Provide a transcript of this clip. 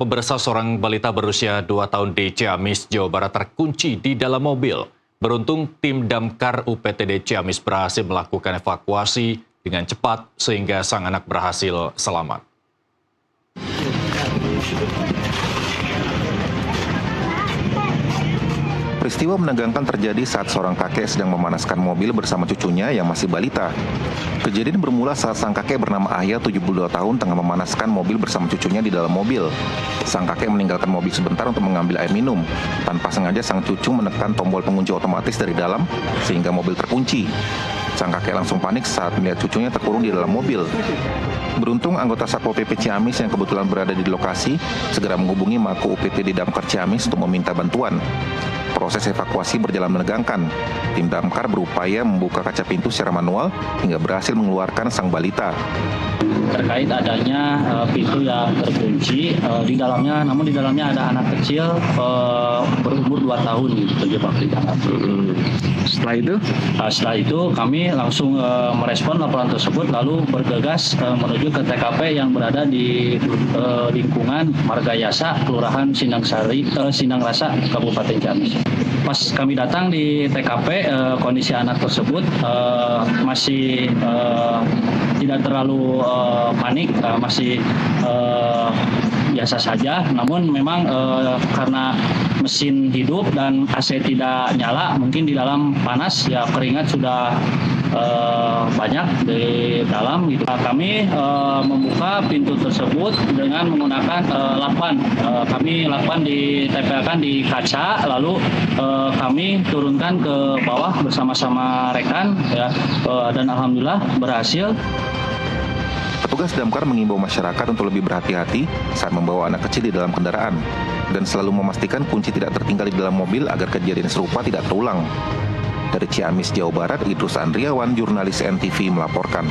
Pemirsa, seorang balita berusia 2 tahun di Ciamis, Jawa Barat terkunci di dalam mobil. Beruntung tim Damkar UPTD Ciamis berhasil melakukan evakuasi dengan cepat sehingga sang anak berhasil selamat. Peristiwa menegangkan terjadi saat seorang kakek sedang memanaskan mobil bersama cucunya yang masih balita. Kejadian bermula saat sang kakek bernama Ahya, 72 tahun, tengah memanaskan mobil bersama cucunya di dalam mobil. Sang kakek meninggalkan mobil sebentar untuk mengambil air minum. Tanpa sengaja sang cucu menekan tombol pengunci otomatis dari dalam sehingga mobil terkunci. Sang kakek langsung panik saat melihat cucunya terkurung di dalam mobil. Beruntung anggota Satpol PP Ciamis yang kebetulan berada di lokasi segera menghubungi Mako UPTD Damkar Ciamis untuk meminta bantuan. Proses evakuasi berjalan menegangkan. Tim Damkar berupaya membuka kaca pintu secara manual hingga berhasil mengeluarkan sang balita. Terkait adanya pintu yang terkunci di dalamnya, namun di dalamnya ada anak kecil berumur 2 tahun gitu terjebak di dalam. Setelah itu kami langsung merespon laporan tersebut, lalu bergegas menuju ke TKP yang berada di lingkungan Marga Yasa, Kelurahan Sindang Rasa, Kabupaten Ciamis. Pas kami datang di TKP, kondisi anak tersebut masih tidak terlalu panik, masih biasa saja. Namun memang karena mesin hidup dan AC tidak nyala, mungkin di dalam panas, ya keringat sudah banyak di dalam gitu. Kami membuka pintu tersebut dengan menggunakan lakban. Kami lakban ditempelkan di kaca, lalu kami turunkan ke bawah bersama-sama rekan, ya, dan alhamdulillah berhasil. Petugas damkar mengimbau masyarakat untuk lebih berhati-hati saat membawa anak kecil di dalam kendaraan dan selalu memastikan kunci tidak tertinggal di dalam mobil agar kejadian serupa tidak terulang. Dari Ciamis, Jawa Barat, Idrus Andriawan, jurnalis NTV melaporkan.